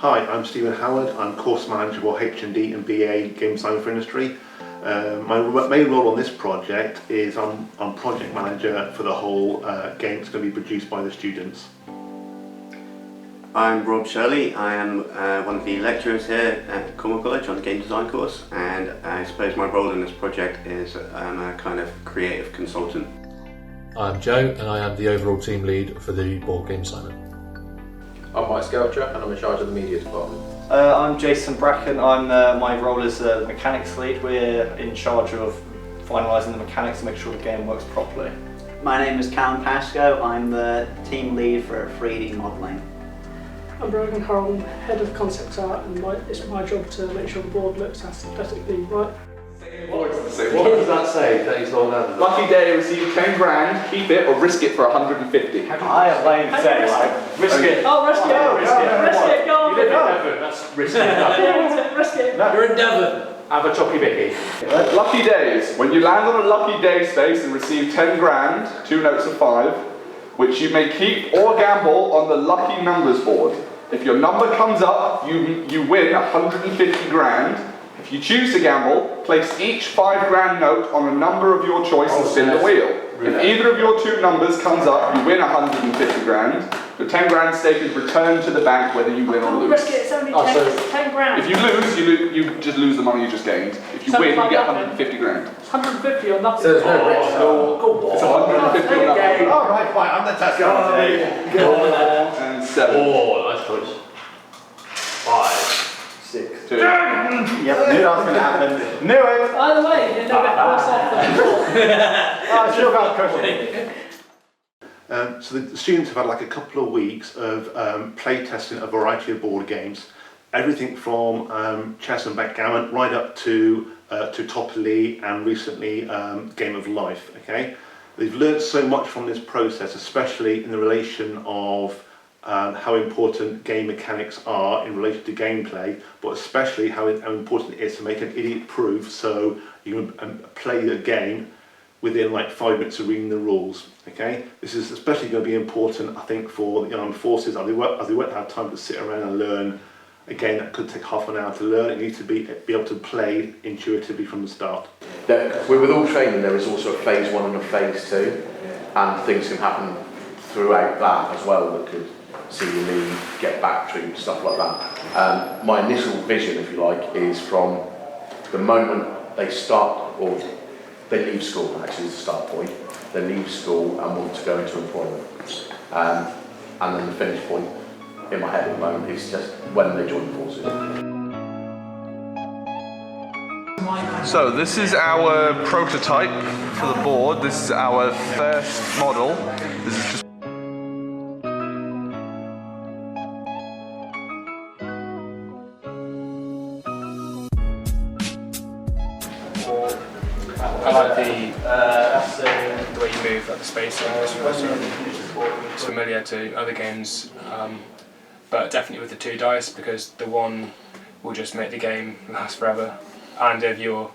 Hi, I'm Stephen Howard. I'm course manager for H&D and BA Game Design for Industry. My main role on this project is I'm project manager for the whole game that's going to be produced by the students. I'm Rob Shirley. I am one of the lecturers here at Cornwall College on the game design course, and I suppose my role in this project is I'm a kind of creative consultant. I'm Joe, and I am the overall team lead for the board game Simon. I'm Mike Skelcher, and I'm in charge of the media department. I'm Jason Bracken. My role is the mechanics lead. We're in charge of finalising the mechanics to make sure the game works properly. My name is Callum Pascoe. I'm the team lead for 3D modelling. I'm Brogan Harrell, head of concept art, and it's my job to make sure the board looks aesthetically right. What does that say? That he's all out. Lucky day, receive 10 grand, keep it or risk it for 150. I have lain to say, like, risk it. Oh, risk it! Risk it, go on! You live in Devon, that's risky enough. Risk it! You're in Devon. Have a choppy bicky. Lucky days. When you land on a lucky day space and receive 10 grand, 2 notes of 5, which you may keep or gamble on the lucky numbers board. If your number comes up, you win 150 grand. If you choose to gamble, place each 5 grand note on a number of your choice and spin the wheel. If either of your 2 numbers comes up, you win 150 grand. The 10 grand stake is returned to the bank whether you win or lose. Risk it, it's only 10 grand. If you lose, you just lose the money you just gained. If you win, you get 150 grand. It's 150 or nothing. So there's no risk. It's 150 or nothing. All right, fine. I'm the test guy. And 7. Oh, nice choice. 5. 6. 2. Yep, knew that was going to happen. Knew it! Either way, you never get worse off than before. I still got a cushion. So the students have had like a couple of weeks of play testing a variety of board games, everything from chess and backgammon right up to Topoly and recently Game of Life. Okay, they've learned so much from this process, especially in the relation of how important game mechanics are in relation to gameplay, but especially how important it is to make an idiot proof so you can play the game within like 5 minutes of reading the rules. Okay, this is especially going to be important, I think, for the armed forces as they won't have time to sit around and learn a game that could take half an hour to learn. It needs to be able to play intuitively from the start. With all training, there is also a phase 1 and a phase 2, and things can happen throughout that as well that could see you leave, get back through, stuff like that. My initial vision, if you like, is from the moment they start, or they leave school, actually is the start point. They leave school and want to go into employment. And then the finish point in my head at the moment is just when they join the forces. So this is our prototype for the board. This is our first model. This is just I like the way you move, like the spacing. It's familiar to other games, but definitely with the 2 dice, because the 1 will just make the game last forever. And if you're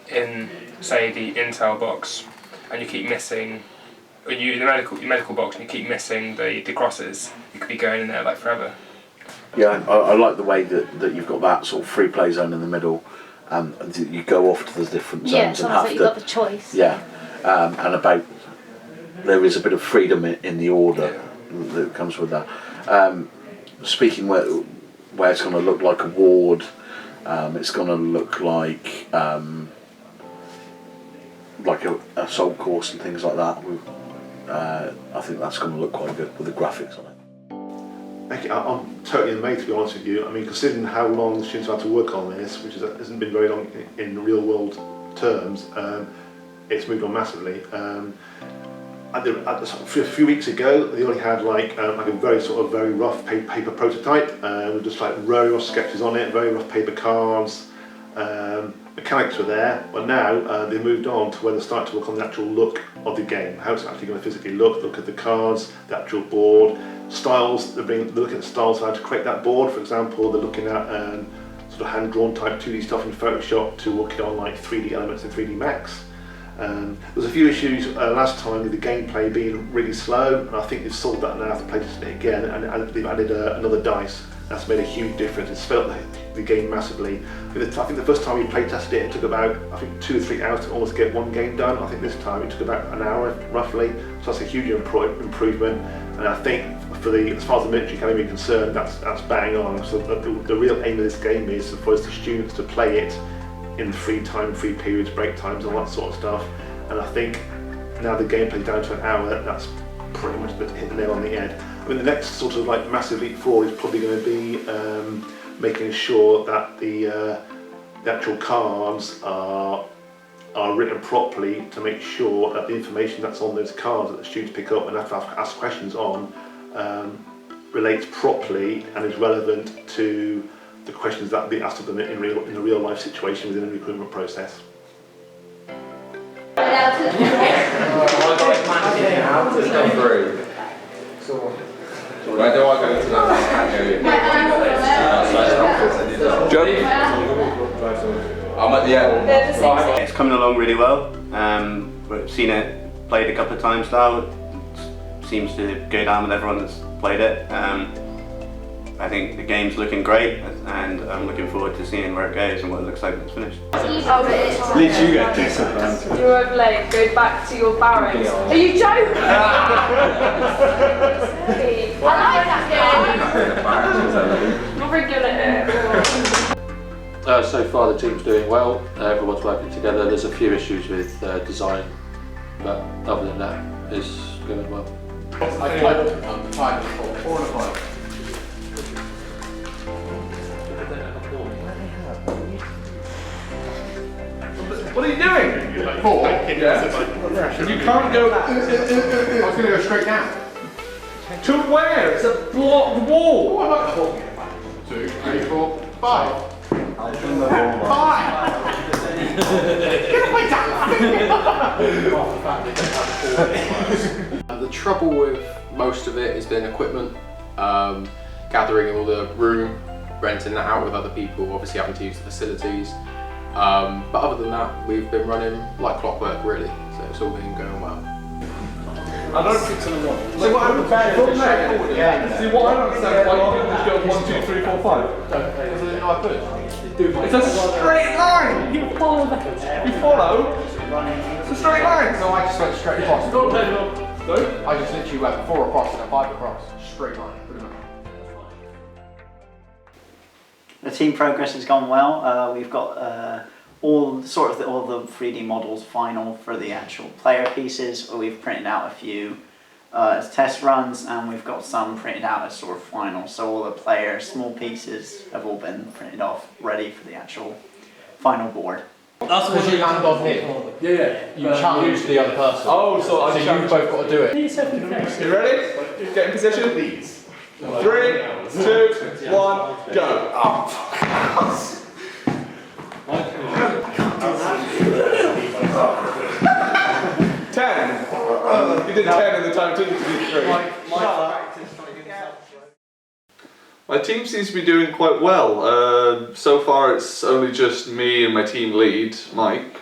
in, say, the Intel box and you keep missing, or you in the medical box and you keep missing the crosses, you could be going in there like forever. Yeah, I like the way that you've got that sort of free play zone in the middle. You go off to the different zones and have you've got the choice. Yeah, and about there is a bit of freedom in the order that comes with that. Speaking where it's going to look like a ward, it's going to look like a assault course and things like that. I think that's going to look quite good with the graphics on it. I'm totally amazed, to be honest with you. I mean, considering how long the students have had to work on this, which hasn't been very long in real world terms, it's moved on massively. A few weeks ago, they only had like a very rough paper prototype with just like very rough sketches on it, very rough paper cards. Mechanics were there, but now they moved on to where they start to work on the actual look of the game, how it's actually going to physically look at the cards, the actual board, styles. They're looking at styles of how to create that board. For example, they're looking at sort of hand-drawn type 2D stuff in Photoshop to work it on like 3D elements in 3D Max. There was a few issues last time with the gameplay being really slow, and I think they've solved that now after playtesting it again, and they've added another dice. That's made a huge difference. It's sped up the game massively. I think the first time we playtested it, it took about 2 or 3 hours to almost get one game done. I think this time it took about an hour roughly. So that's a huge improvement. And I think as far as the military academy is concerned, that's bang on. So the real aim of this game is for us, the students, to play it in free time, free periods, break times, all that sort of stuff. And I think now the gameplay's down to an hour, that's pretty much hit the nail on the head. I mean, the next sort of like massive leap forward is probably going to be making sure that the actual cards are written properly, to make sure that the information that's on those cards that the students pick up and have to ask questions on relates properly and is relevant to the questions that will be asked of them in a real life situation within the recruitment process. Where do I go to that area? I'm at the end. It's coming along really well. We've seen it played a couple of times now. It seems to go down with everyone that's played it. I think the game's looking great, and I'm looking forward to seeing where it goes and what it looks like when it's finished. At least you get disadvantage. You're over late, go back to your barracks. Are you joking? I like that game. Not very good at it. So far the team's doing well, everyone's working together. There's a few issues with design, but other than that, it's going well. I'm tied for 4 and a 5. What are you doing? 4? Yeah. You can't go. I was going to go straight down. To where? It's a blocked wall. What am I talking about? 2, 3, 4, 5. 5! The trouble with most of it has been equipment, gathering all the room, renting that out with other people, obviously having to use the facilities. But other than that, we've been running like clockwork really, so it's all been going well. I don't think so. So what happens from there? See, what I don't understand why you didn't just go 1, 2, 3, 4, 5. It's a straight line. You follow that. You follow. It's a straight line. So I just went straight across. No? I just literally went 4 across and then 5 across. Straight line, pretty much. The team progress has gone well. We've got all the 3D models final for the actual player pieces. We've printed out a few as test runs, and we've got some printed out as sort of final. So all the player small pieces have all been printed off, ready for the actual final board. That's what you land on here. Yeah. You challenge the other person. Oh, so you've both got to do it. You ready? Get in position. 3, 2, 1, go. Oh, 10. You did 10 in the time it took you to do 3. My team seems to be doing quite well. So far it's only just me and my team lead, Mike,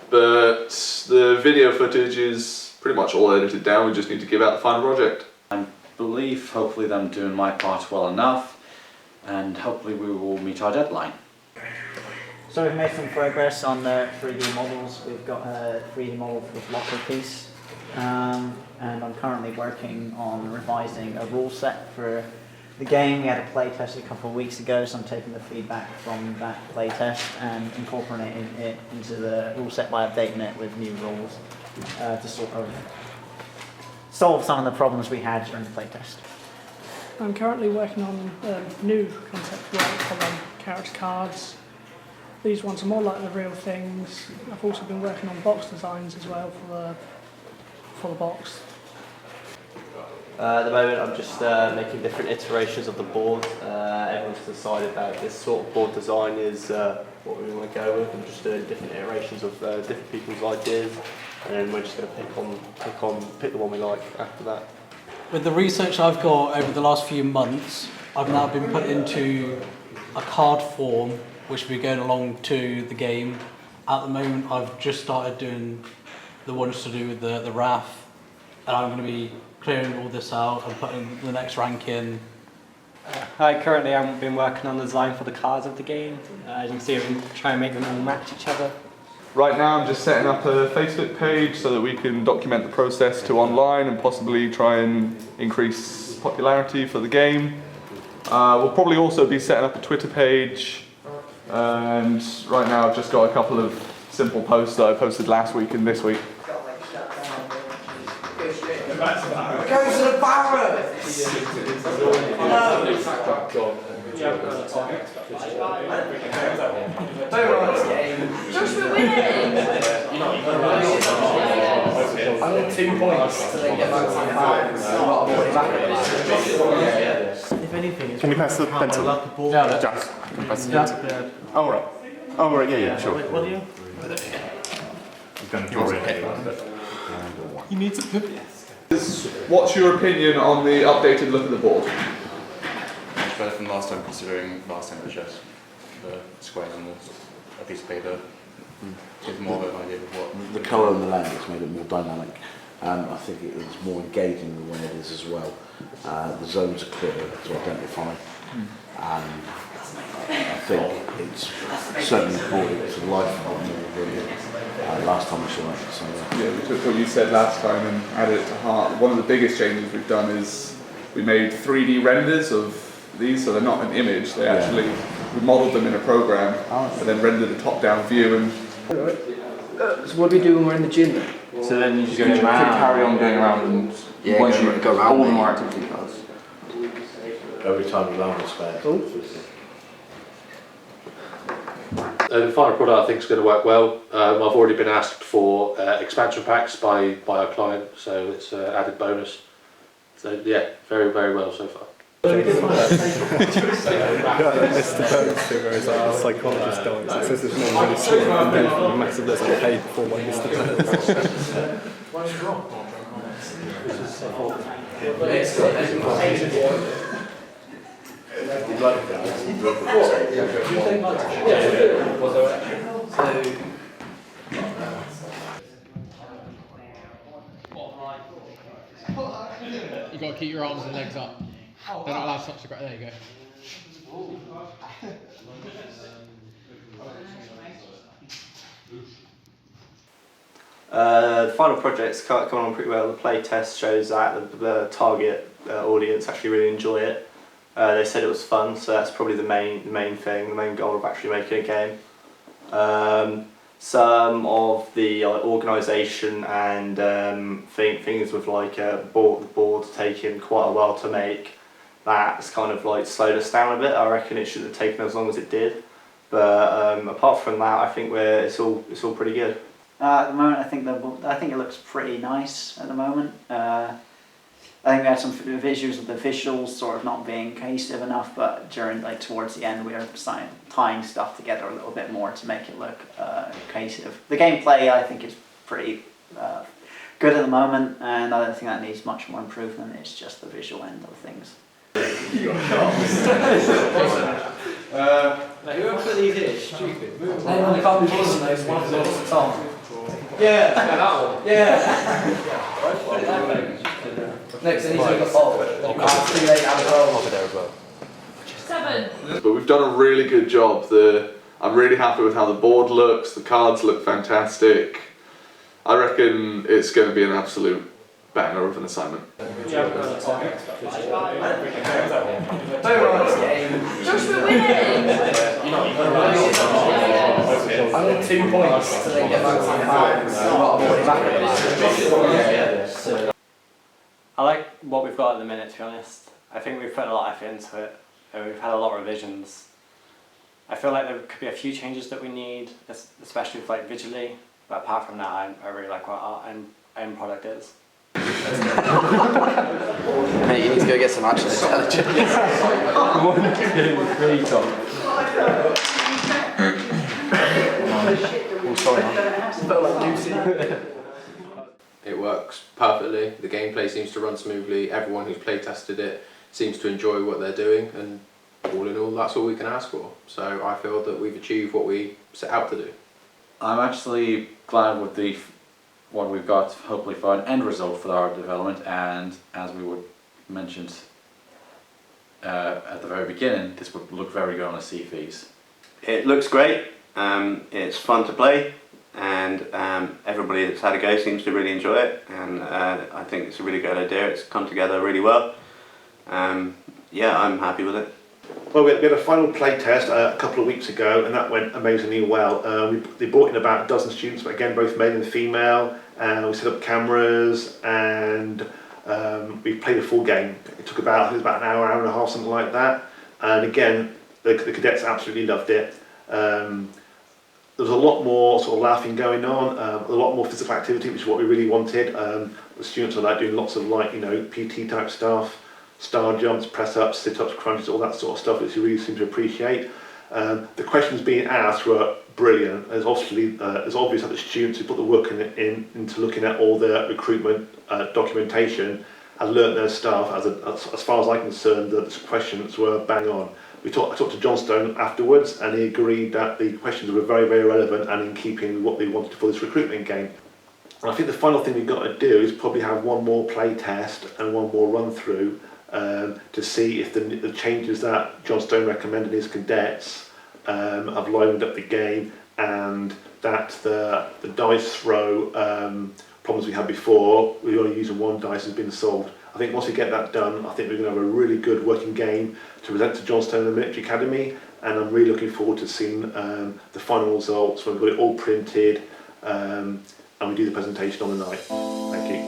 but the video footage is pretty much all edited down. We just need to give out the final project. I believe hopefully that I'm doing my part well enough, and hopefully we will meet our deadline. So we've made some progress on the 3D models. We've got a 3D model for the locker piece, and I'm currently working on revising a rule set for the game. We had a play test a couple of weeks ago, so I'm taking the feedback from that play test and incorporating it into the rule set by updating it with new rules to sort of solve some of the problems we had during the play test. I'm currently working on new concept work for character cards. These ones are more like the real things. I've also been working on box designs as well for the box. At the moment I'm just making different iterations of the board. Everyone's decided that this sort of board design is what we want to go with. I'm just doing different iterations of different people's ideas, and then we're just going to pick the one we like after that. With the research I've got over the last few months, I've now been put into a card form which will be going along to the game. At the moment I've just started doing the ones to do with the RAF, and I'm going to be clearing all this out and putting the next rank in. I currently haven't been working on the design for the cards of the game. As you can see, I'm trying to make them all match each other. Right now I'm just setting up a Facebook page so that we can document the process to online and possibly try and increase popularity for the game. We'll probably also be setting up a Twitter page, and right now I've just got a couple of simple posts that I posted last week and this week. Go to the barracks! Josh, we're winning! I need 2 points to then get back to the barracks. If anything, it's Can you pass the pencil? Yeah, Jack, pass the pencil. Oh, right. Oh, right, yeah, sure. What do you? He's going to draw it. You need to put What's your opinion on the updated look of the board? Much better from last time, considering last time it was just the squares on a piece of paper. Gives more of an idea of what... The colour and the layouts made it more dynamic. I think it is more engaging the way it is as well. The zones are clearer to identify, and I think it's certainly brought it to life a lot more than last time we saw it. So, Yeah, we took what you said last time and added it to heart. One of the biggest changes we've done is we made 3D renders of these, so they're not an image, they actually, we modelled them in a program and then rendered a top-down view. And So what do we do when we're in the gym then? So then you just carry on going around and once you go around all the more activity cards. every time you land a spare. The final product I think is going to work well. I've already been asked for expansion packs by our client, so it's an added bonus. So yeah, very, very well so far. It's the bonus thing, whereas like the psychologist dance, it says there's no money slipping and then for a massive list of paid for by Mr. You've got to keep your arms and legs up. They're not allowed to touch the ground. There you go. The final project's coming on pretty well. The play test shows that the target audience actually really enjoy it. They said it was fun, so that's probably the main thing, the main goal of actually making a game. Some of the organisation and things with like the board taking quite a while to make. That's kind of like slowed us down a bit. I reckon it should have taken as long as it did. But apart from that, I think it's all pretty good. At the moment, I think it looks pretty nice at the moment. I think we had some issues with the visuals sort of not being cohesive enough, but towards the end we were tying stuff together a little bit more to make it look cohesive. The gameplay I think is pretty good at the moment, and I don't think that needs much more improvement. It's just the visual end of things. Whoever put these in is stupid. They only can't be bothered those ones at the top. Yeah, that one. Yeah. Next, I need to look at all. there as well. 7. But we've done a really good job. I'm really happy with how the board looks, the cards look fantastic. I reckon it's going to be an absolute banger of an assignment. Josh, we're winning! I need 2 points to then get back to the barracks. I like what we've got at the minute, to be honest. I think we've put a lot of effort into it, and we've had a lot of revisions. I feel like there could be a few changes that we need, especially with, like visually, but apart from that, I really like what our end product is. Mate, you need to go get some action intelligence. 1, 2, 3, Tom. It works perfectly, the gameplay seems to run smoothly, everyone who's play tested it seems to enjoy what they're doing, and all in all that's all we can ask for. So I feel that we've achieved what we set out to do. I'm actually glad with the what we've got hopefully for an end result for our development, and as we would mentioned at the very beginning, this would look very good on a CFEs. It looks great, it's fun to play, and everybody that's had a go seems to really enjoy it, and I think it's a really good idea. It's come together really well. Yeah, I'm happy with it. Well, we had a final play test a couple of weeks ago, and that went amazingly well. They brought in about a dozen students, but again, both male and female, and we set up cameras, and we played a full game. It took about, an hour, hour and a half, something like that. And again, the cadets absolutely loved it. There was a lot more sort of laughing going on, a lot more physical activity, which is what we really wanted. The students are like doing lots of PT type stuff, star jumps, press ups, sit ups, crunches, all that sort of stuff, which we really seem to appreciate. The questions being asked were brilliant. It's obvious that the students who put the work into looking at all the recruitment documentation and learnt their stuff. As far as I'm concerned, the questions were bang on. I talked to John Stone afterwards, and he agreed that the questions were very, very relevant and in keeping with what they wanted for this recruitment game. And I think the final thing we've got to do is probably have one more play test and one more run through to see if the changes that John Stone recommended his cadets have livened up the game, and that the dice throw problems we had before, we were only using one dice, has been solved. I think once we get that done, I think we're going to have a really good working game to present to John Stone and the Military Academy, and I'm really looking forward to seeing the final results when we've got it all printed and we do the presentation on the night. Thank you.